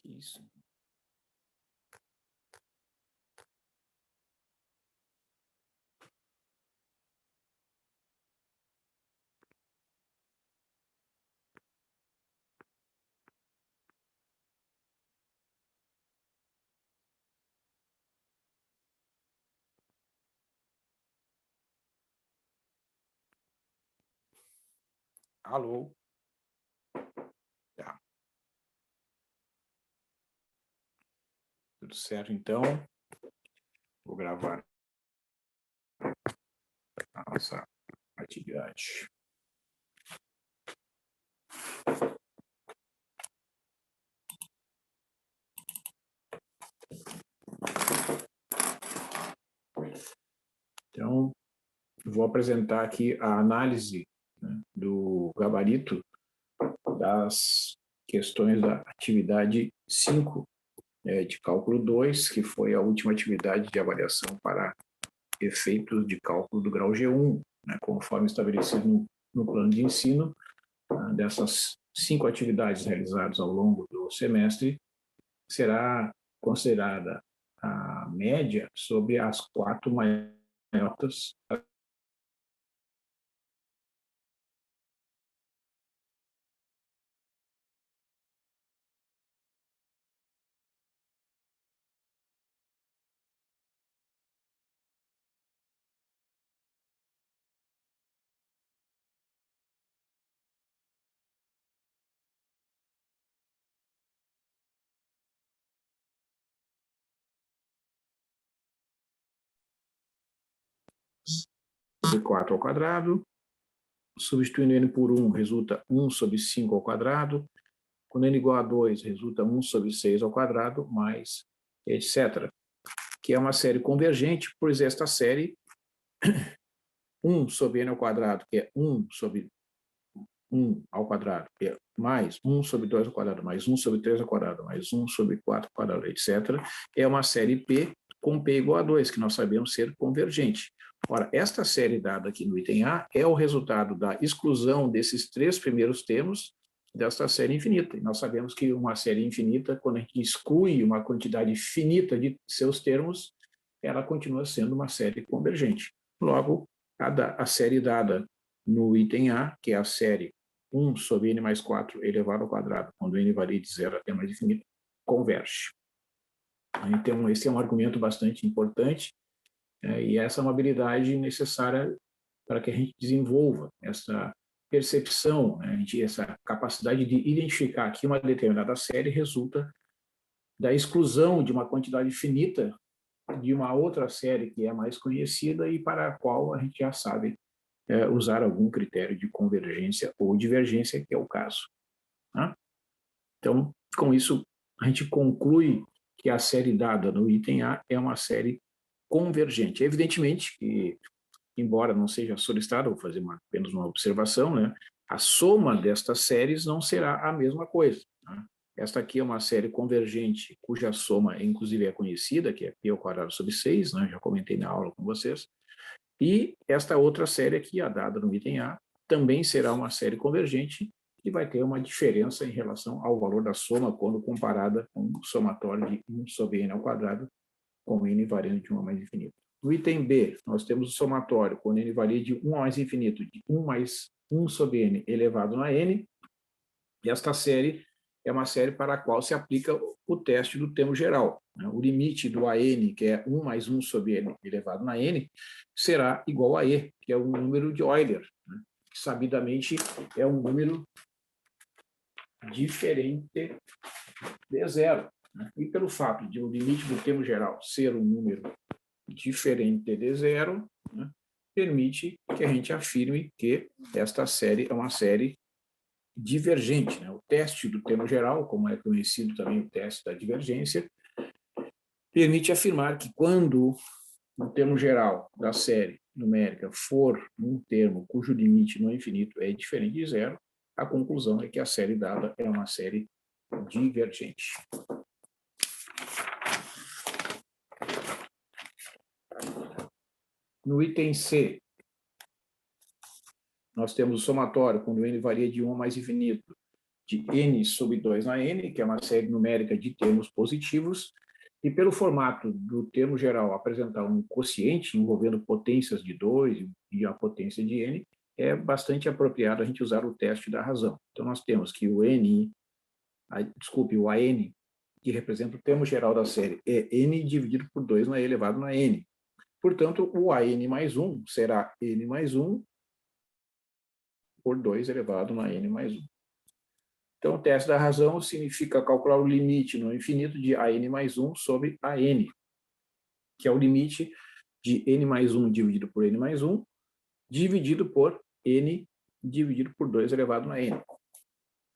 Que isso? Alô? Tá. Tudo certo, então. Vou gravar a nossa atividade. Então, vou apresentar aqui a análise, né, do gabarito das questões da atividade 5, de cálculo 2, que foi a última atividade de avaliação para efeitos de cálculo do grau G1, né, conforme estabelecido no plano de ensino. Dessas 5 atividades realizadas ao longo do semestre, será considerada a média sobre as 4 maiores notas sobre 4 ao quadrado, substituindo n por 1, resulta 1 sobre 5 ao quadrado, quando n igual a 2, resulta 1 sobre 6 ao quadrado, mais etc. Que é uma série convergente, pois esta série 1 sobre n ao quadrado, que é 1 sobre 1 ao quadrado, que é mais 1 sobre 2 ao quadrado, mais 1 sobre 3 ao quadrado, mais 1 sobre 4 ao quadrado, etc., é uma série P com P igual a 2, que nós sabemos ser convergente. Ora, esta série dada aqui no item A é o resultado da exclusão desses 3 primeiros termos desta série infinita. E nós sabemos que uma série infinita, quando a gente exclui uma quantidade finita de seus termos, ela continua sendo uma série convergente. Logo, a série dada no item A, que é a série 1 sobre n mais 4 elevado ao quadrado, quando n varia de 0 até mais infinito, converge. Então, esse é um argumento bastante importante, e essa é uma habilidade necessária para que a gente desenvolva essa percepção, né, essa capacidade de identificar que uma determinada série resulta da exclusão de uma quantidade finita de uma outra série que é mais conhecida e para a qual a gente já sabe usar algum critério de convergência ou divergência, que é o caso. Tá? Então, com isso, a gente conclui que a série dada no item A é uma série convergente. Evidentemente que, embora não seja solicitado, vou fazer apenas uma observação, né? A soma destas séries não será a mesma coisa. Tá? Esta aqui é uma série convergente, cuja soma, inclusive, é conhecida, que é π ao quadrado sobre 6, né? Já comentei na aula com vocês. E esta outra série aqui, a dada no item A, também será uma série convergente, que vai ter uma diferença em relação ao valor da soma quando comparada com o somatório de 1 sobre n ao quadrado, com n variando de 1 a mais infinito. No item B, nós temos o somatório, quando n varia de 1 a mais infinito, de 1 mais 1 sobre n elevado a n, e esta série é uma série para a qual se aplica o teste do termo geral. O limite do AN, que é 1 mais 1 sobre n elevado a n, será igual a E, que é o número de Euler, que sabidamente é um número diferente de zero. E pelo fato de o limite do termo geral ser um número diferente de zero, permite que a gente afirme que esta série é uma série divergente. O teste do termo geral, como é conhecido também o teste da divergência, permite afirmar que quando o termo geral da série numérica for um termo cujo limite no infinito é diferente de zero, a conclusão é que a série dada é uma série divergente. No item C, nós temos o somatório, quando n varia de 1 a mais infinito. de n sobre 2 na n, que é uma série numérica de termos positivos, e pelo formato do termo geral apresentar um quociente envolvendo potências de 2 e a potência de n, é bastante apropriado a gente usar o teste da razão. Então, nós temos que o AN, que representa o termo geral da série, é n dividido por 2 na e elevado na n. Portanto, o AN mais 1 será n mais 1 por 2 elevado na n mais 1. Então, o teste da razão significa calcular o limite no infinito de AN mais 1 sobre AN, que é o limite de n mais 1 dividido por n mais 1, dividido por n dividido por 2 elevado na n.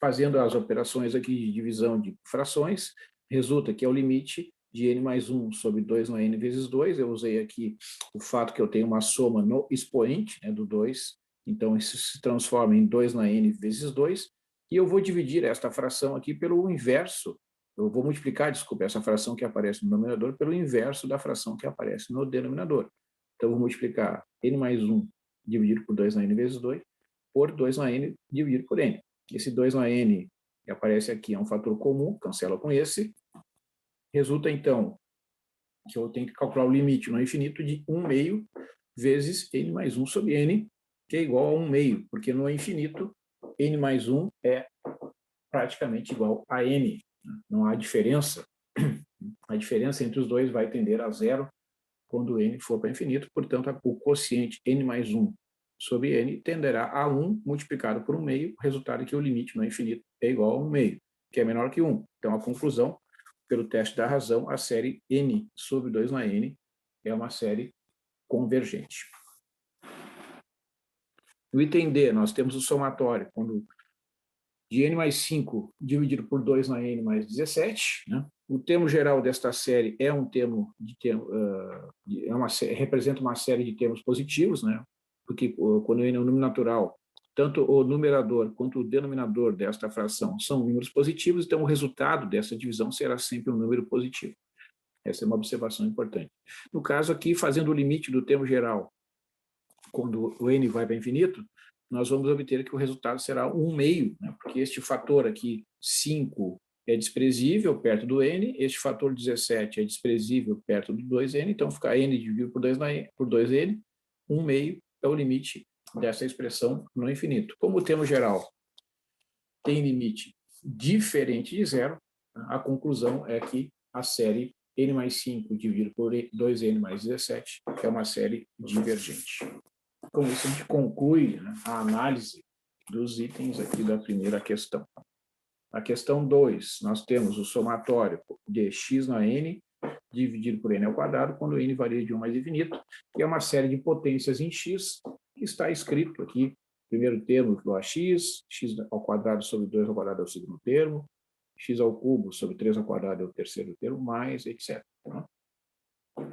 Fazendo as operações aqui de divisão de frações, resulta que é o limite de n mais 1 sobre 2 na n vezes 2. Eu usei aqui o fato que eu tenho uma soma no expoente, né, do 2, então isso se transforma em 2 na n vezes 2, e eu vou dividir esta fração aqui pelo inverso. Eu vou multiplicar, desculpa, essa fração que aparece no numerador pelo inverso da fração que aparece no denominador. Então, eu vou multiplicar n mais 1 dividido por 2 na n vezes 2 por 2 na n dividido por n. Esse 2 na n que aparece aqui é um fator comum, cancela com esse. Resulta, então, que eu tenho que calcular o limite no infinito de 1 meio vezes n mais 1 sobre n, que é igual a 1 meio, porque no infinito, n mais 1 é praticamente igual a n. Não há diferença. A diferença entre os dois vai tender a zero quando n for para infinito. Portanto, o quociente n mais 1 sobre n tenderá a 1 multiplicado por 1 meio, resultado é que o limite no infinito é igual a 1 meio, que é menor que 1. Então, a conclusão, pelo teste da razão, a série n sobre 2 na n é uma série convergente. No item D, nós temos o somatório, quando de n mais 5 dividido por 2 na n mais 17, né? O termo geral desta série é um termo representa uma série de termos positivos, né? Porque quando n é um número natural, tanto o numerador quanto o denominador desta fração são números positivos, então o resultado dessa divisão será sempre um número positivo. Essa é uma observação importante. No caso aqui, fazendo o limite do termo geral, quando o n vai para infinito, nós vamos obter que o resultado será 1 meio, né? Porque este fator aqui, 5, é desprezível perto do n, este fator 17 é desprezível perto do 2n, então fica n dividido por 2n, 1 meio é o limite dessa expressão no infinito. Como o termo geral tem limite diferente de zero, a conclusão é que a série n mais 5 dividido por 2n mais 17 é uma série divergente. Com isso, a gente conclui, né, a análise dos itens aqui da primeira questão. Na questão 2, nós temos o somatório de x na n dividido por n ao quadrado, quando n varia de 1 mais infinito, que é uma série de potências em x, que está escrito aqui, primeiro termo igual a x, x ao quadrado sobre 2 ao quadrado é o segundo termo, x ao cubo sobre 3 ao quadrado é o terceiro termo, mais, etc.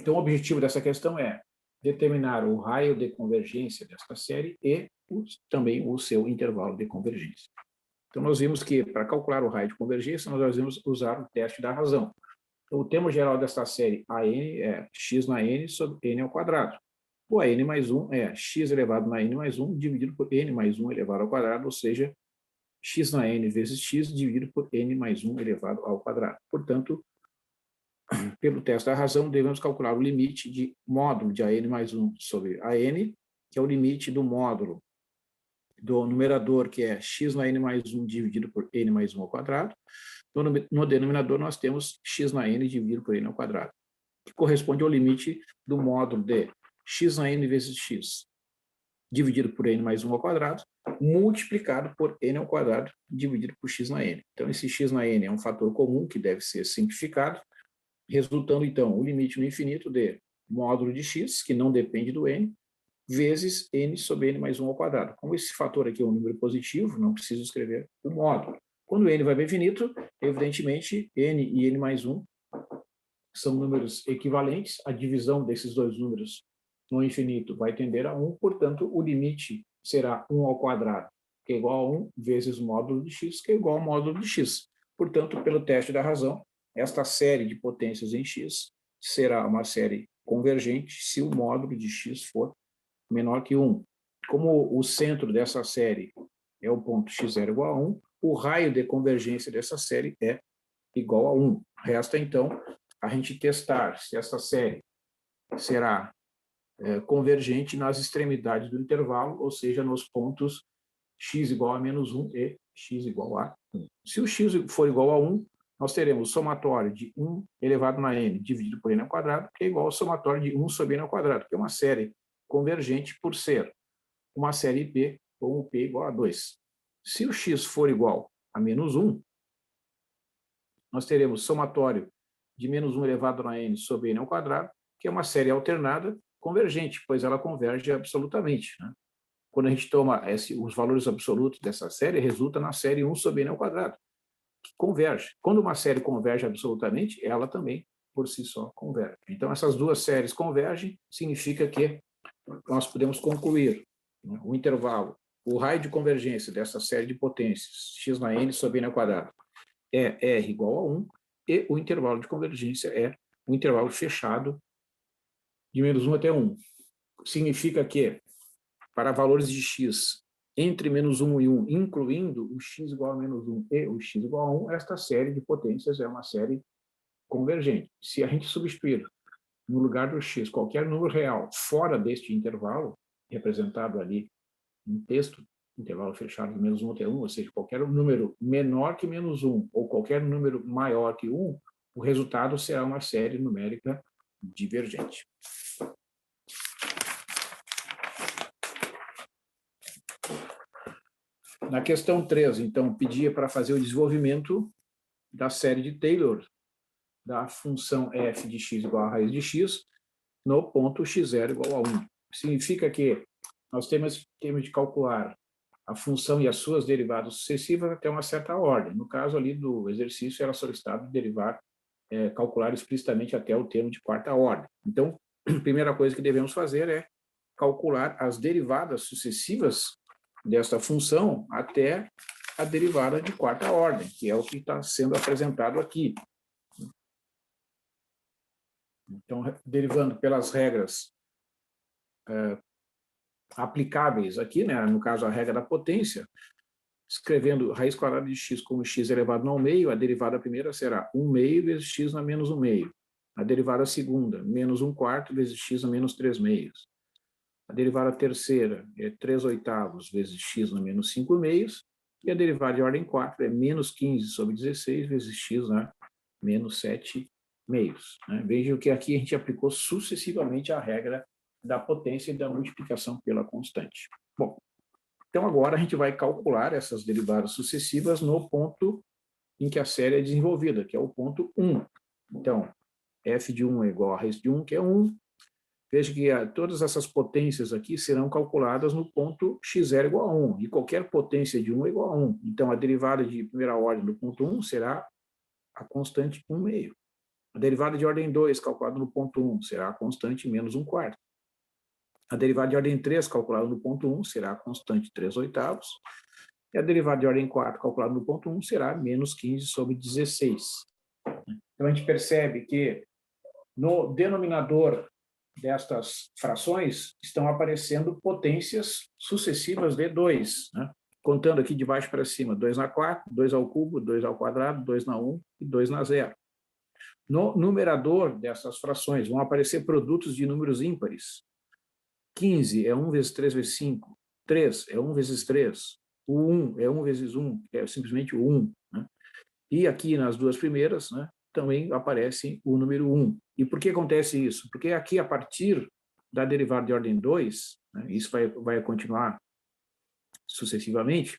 Então, o objetivo dessa questão é determinar o raio de convergência desta série e também o seu intervalo de convergência. Então, nós vimos que, para calcular o raio de convergência, nós devemos usar o teste da razão. Então, o termo geral desta série AN é x na n sobre n ao quadrado. O AN mais 1 é x elevado na n mais 1 dividido por n mais 1 elevado ao quadrado, ou seja, x na n vezes x dividido por n mais 1 elevado ao quadrado. Portanto, pelo teste da razão, devemos calcular o limite de módulo de AN mais 1 sobre AN, que é o limite do módulo do numerador, que é x na n mais 1 dividido por n mais 1 ao quadrado. No denominador, nós temos x na n dividido por n ao quadrado, que corresponde ao limite do módulo de x na n vezes x dividido por n mais 1 ao quadrado, multiplicado por n ao quadrado dividido por x na n. Então, esse x na n é um fator comum que deve ser simplificado, resultando, então, o limite no infinito de módulo de x, que não depende do n, vezes n sobre n mais 1 ao quadrado. Como esse fator aqui é um número positivo, não preciso escrever o módulo. Quando n vai para infinito, evidentemente, n e n mais 1 são números equivalentes, a divisão desses dois números no infinito vai tender a 1, portanto, o limite será 1 ao quadrado, que é igual a 1, vezes o módulo de x, que é igual ao módulo de x. Portanto, pelo teste da razão, esta série de potências em x será uma série convergente se o módulo de x for menor que 1. Como o centro dessa série é o ponto x0 igual a 1, o raio de convergência dessa série é igual a 1. Resta, então, a gente testar se essa série será convergente nas extremidades do intervalo, ou seja, nos pontos x igual a menos 1 e x igual a 1. Se o x for igual a 1, nós teremos o somatório de 1 elevado na n dividido por n ao quadrado, que é igual ao somatório de 1 sobre n ao quadrado, que é uma série convergente por ser uma série P com o P igual a 2. Se o x for igual a menos 1, nós teremos somatório de menos 1 elevado na n sobre n ao quadrado, que é uma série alternada convergente, pois ela converge absolutamente, né? Quando a gente toma os valores absolutos dessa série, resulta na série 1 sobre n ao quadrado, que converge. Quando uma série converge absolutamente, ela também, por si só, converge. Então, essas duas séries convergem, significa que nós podemos concluir, né, o intervalo, o raio de convergência dessa série de potências, x na n sobre n ao quadrado, é R igual a 1, e o intervalo de convergência é um intervalo fechado de menos 1 até 1. Significa que, para valores de x entre menos 1 e 1, incluindo o x igual a menos 1 e o x igual a 1, esta série de potências é uma série convergente. Se a gente substituir no lugar do x qualquer número real fora deste intervalo, representado ali em texto, intervalo fechado de menos 1 até 1, ou seja, qualquer número menor que menos 1 ou qualquer número maior que 1, o resultado será uma série numérica divergente. Na questão 3, então, pedia para fazer o desenvolvimento da série de Taylor da função f de x igual a raiz de x no ponto x0 igual a 1. Significa que nós temos de calcular a função e as suas derivadas sucessivas até uma certa ordem. No caso ali do exercício, era solicitado derivar, calcular explicitamente até o termo de quarta ordem. Então, a primeira coisa que devemos fazer é calcular as derivadas sucessivas desta função até a derivada de quarta ordem, que é o que está sendo apresentado aqui. Então, derivando pelas regras aplicáveis aqui, né, no caso a regra da potência, escrevendo raiz quadrada de x como x elevado ao meio, a derivada primeira será 1 meio vezes x na menos 1 meio. A derivada segunda, menos 1 quarto vezes x na menos 3 meios. A derivada terceira é 3 oitavos vezes x na menos 5 meios. E a derivada de ordem 4 é menos 15 sobre 16 vezes x na menos 7 meios. Né? Vejam que aqui a gente aplicou sucessivamente a regra da potência e da multiplicação pela constante. Bom, então agora a gente vai calcular essas derivadas sucessivas no ponto em que a série é desenvolvida, que é o ponto 1. Então, f de 1 é igual a raiz de 1, que é 1. Veja que todas essas potências aqui serão calculadas no ponto x0 igual a 1, e qualquer potência de 1 é igual a 1. Então, a derivada de primeira ordem do ponto 1 será a constante 1 meio. A derivada de ordem 2, calculada no ponto 1, será a constante menos 1 quarto. A derivada de ordem 3, calculada no ponto 1, será a constante 3 oitavos. E a derivada de ordem 4, calculada no ponto 1, será menos 15 sobre 16. Então, a gente percebe que no denominador destas frações estão aparecendo potências sucessivas de 2, né? Contando aqui de baixo para cima, 2 na 4, 2 ao cubo, 2 ao quadrado, 2 na 1 e 2 na 0. No numerador dessas frações vão aparecer produtos de números ímpares. 15 é 1 vezes 3 vezes 5, 3 é 1 vezes 3, o 1 é 1 vezes 1, que é simplesmente o 1. Né? E aqui nas duas primeiras, né, também aparece o número 1. E por que acontece isso? Porque aqui, a partir da derivada de ordem 2, né, isso vai continuar sucessivamente,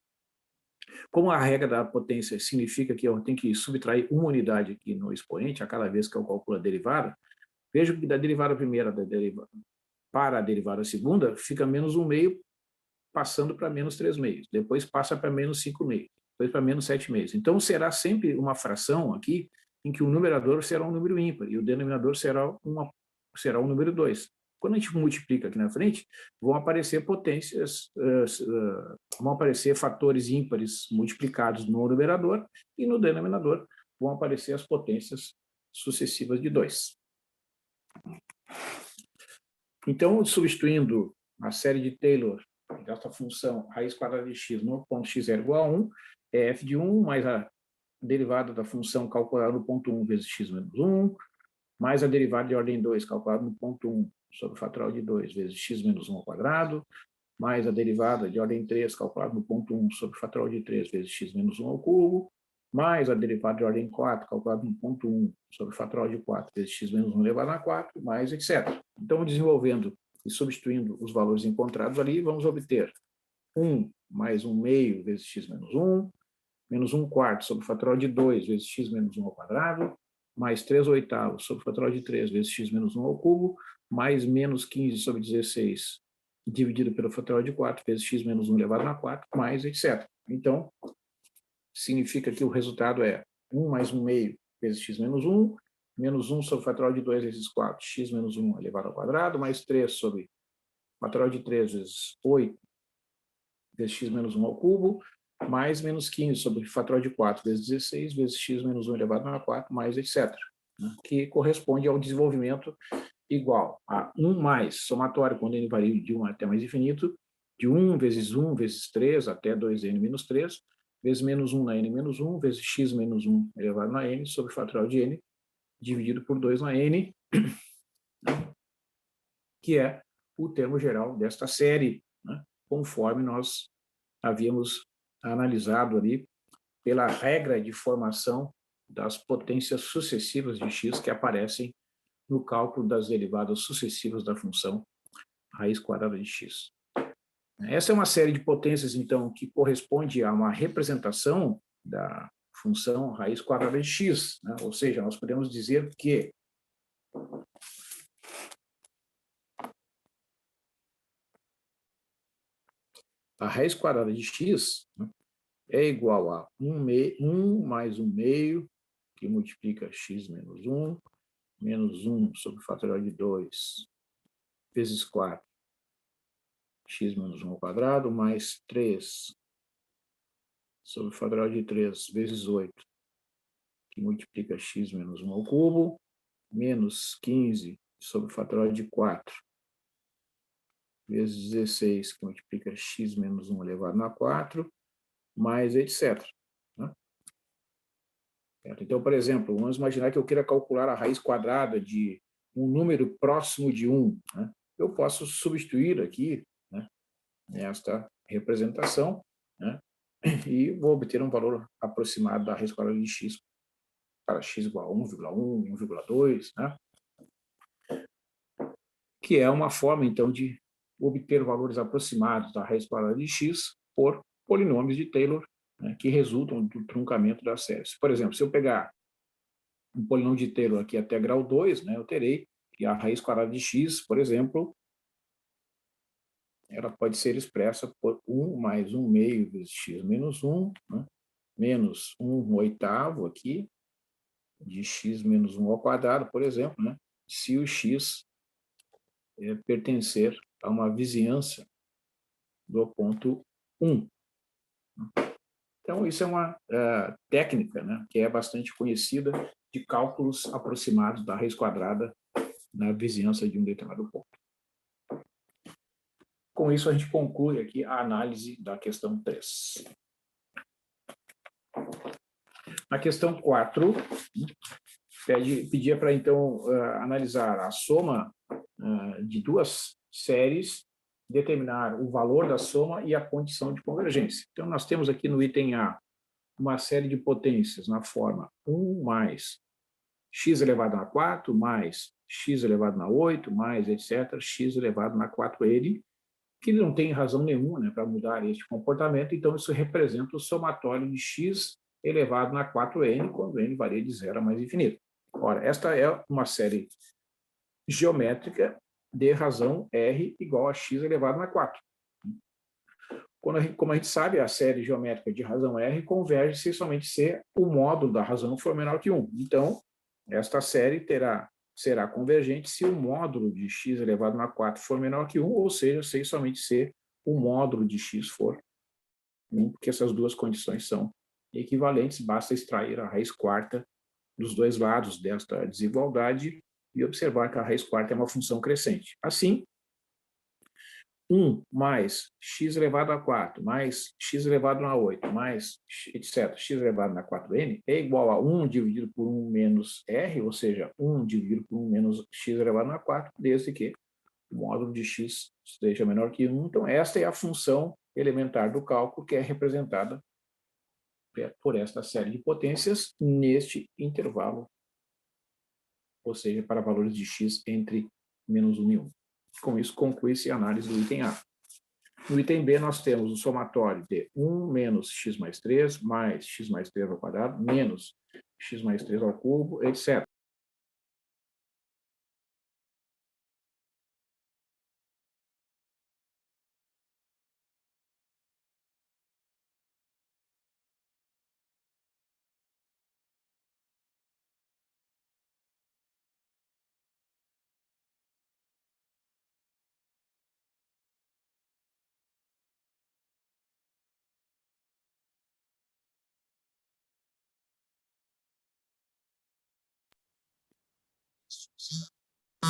como a regra da potência significa que eu tenho que subtrair uma unidade aqui no expoente a cada vez que eu calculo a derivada, vejo que da derivada primeira para a derivada segunda fica menos 1 meio, passando para menos 3 meios, depois passa para menos 5 meios, depois para menos 7 meios. Então, será sempre uma fração aqui em que o numerador será um número ímpar e o denominador será um número 2. Quando a gente multiplica aqui na frente, vão aparecer potências, vão aparecer fatores ímpares multiplicados no numerador e no denominador vão aparecer as potências sucessivas de 2. Então, substituindo a série de Taylor desta função raiz quadrada de x no ponto x0 igual a 1, é f de 1 mais a derivada da função calculada no ponto 1 vezes x menos 1, mais a derivada de ordem 2 calculada no ponto 1 sobre o fatorial de 2 vezes x menos 1 ao quadrado, mais a derivada de ordem 3 calculada no ponto 1 sobre o fatorial de 3 vezes x menos 1 ao cubo, mais a derivada de ordem 4 calculada no ponto 1 sobre o fatorial de 4 vezes x menos 1 elevado a 4, mais etc. Então, desenvolvendo e substituindo os valores encontrados ali, vamos obter 1 mais 1 meio vezes x menos 1, menos 1 quarto sobre o fatorial de 2 vezes x menos 1 ao quadrado, mais 3 oitavos sobre o fatorial de 3 vezes x menos 1 ao cubo, mais menos 15 sobre 16 dividido pelo fatorial de 4 vezes x menos 1 elevado a 4, mais etc. Então, significa que o resultado é 1 mais 1 meio vezes x menos 1, menos 1 sobre o fatorial de 2 vezes 4, x menos 1 elevado ao quadrado, mais 3 sobre o fatorial de 3 vezes 8 vezes x menos 1 ao cubo, mais menos 15 sobre o fatorial de 4 vezes 16 vezes x menos 1 elevado a 4, mais etc. Que corresponde ao desenvolvimento igual a 1 mais somatório, quando ele varia de 1 até mais infinito, de 1 vezes 3 até 2n menos 3, vezes menos 1 na n menos 1, vezes x menos 1 elevado na n, sobre o fatorial de n, dividido por 2 na n, que é o termo geral desta série, né, conforme nós havíamos analisado ali pela regra de formação das potências sucessivas de x que aparecem no cálculo das derivadas sucessivas da função raiz quadrada de x. Essa é uma série de potências, então, que corresponde a uma representação da função raiz quadrada de x, né? Ou seja, nós podemos dizer que a raiz quadrada de x, né, é igual a 1 mais 1 meio, que multiplica x menos 1, menos 1 sobre o fatorial de 2, vezes 4, x menos 1 ao quadrado, mais 3 sobre o fatorial de 3, vezes 8, que multiplica x menos 1 ao cubo, menos 15 sobre o fatorial de 4, vezes 16, que multiplica x menos 1 elevado a 4, mais etc. Né? Então, por exemplo, vamos imaginar que eu queira calcular a raiz quadrada de um número próximo de 1. Né? Eu posso substituir aqui, né, nesta representação, né, e vou obter um valor aproximado da raiz quadrada de x para x igual a 1,1, 1,2, né? Que é uma forma, então, de obter valores aproximados da raiz quadrada de x por polinômios de Taylor, né, que resultam do truncamento das séries. Por exemplo, se eu pegar um polinômio de Taylor aqui até grau 2, né, eu terei que a raiz quadrada de x, por exemplo, ela pode ser expressa por 1 mais 1 meio vezes x menos 1, né, menos 1 oitavo aqui, de x menos 1 ao quadrado, por exemplo, né, se o x pertencer a uma vizinhança do ponto 1. Então, isso é uma técnica, né, que é bastante conhecida de cálculos aproximados da raiz quadrada na vizinhança de um determinado ponto. Com isso, a gente conclui aqui a análise da questão 3. Na questão 4, pedia para, então, analisar a soma de duas séries, determinar o valor da soma e a condição de convergência. Então, nós temos aqui no item A uma série de potências na forma 1 mais x elevado a 4 mais x elevado a 8 mais, etc., x elevado a 4n, que não tem razão nenhuma, né, para mudar este comportamento, então isso representa o somatório de x elevado a 4n, quando n varia de 0 a mais infinito. Ora, esta é uma série geométrica de razão R igual a x elevado a 4. Como a gente sabe, a série geométrica de razão R converge se somente ser o módulo da razão for menor que 1. Então, esta série será convergente se o módulo de x elevado a 4 for menor que 1, ou seja, se somente ser o módulo de x for 1, porque essas duas condições são equivalentes, basta extrair a raiz quarta dos dois lados desta desigualdade e observar que a raiz quarta é uma função crescente. Assim, 1 mais x elevado a 4, mais x elevado a 8, mais etc., x elevado a 4n, é igual a 1 dividido por 1 menos r, ou seja, 1 dividido por 1 menos x elevado a 4, desde que o módulo de x seja menor que 1. Então, esta é a função elementar do cálculo, que é representada por esta série de potências neste intervalo, ou seja, para valores de x entre menos 1 e 1. Com isso, conclui-se a análise do item A. No item B, nós temos o somatório de 1 menos x mais 3 ao quadrado, menos x mais 3 ao cubo, etc.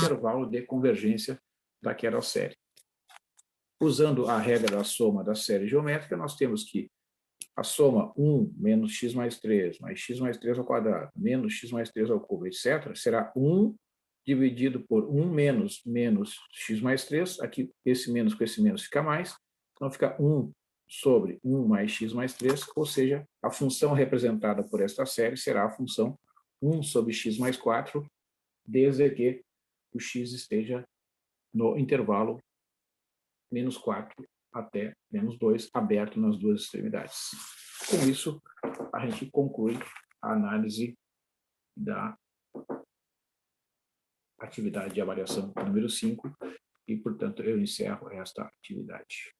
Intervalo de convergência daquela série. Usando a regra da soma da série geométrica, nós temos que a soma 1 menos x mais 3 ao quadrado, menos x mais 3 ao cubo, etc., será 1 dividido por 1 menos x mais 3, aqui esse menos com esse menos fica mais, então fica 1 sobre 1 mais x mais 3, ou seja, a função representada por esta série será a função 1 sobre x mais 4, desde que o x esteja no intervalo menos 4 até menos 2, aberto nas duas extremidades. Com isso, a gente conclui a análise da atividade de avaliação número 5 e, portanto, eu encerro esta atividade.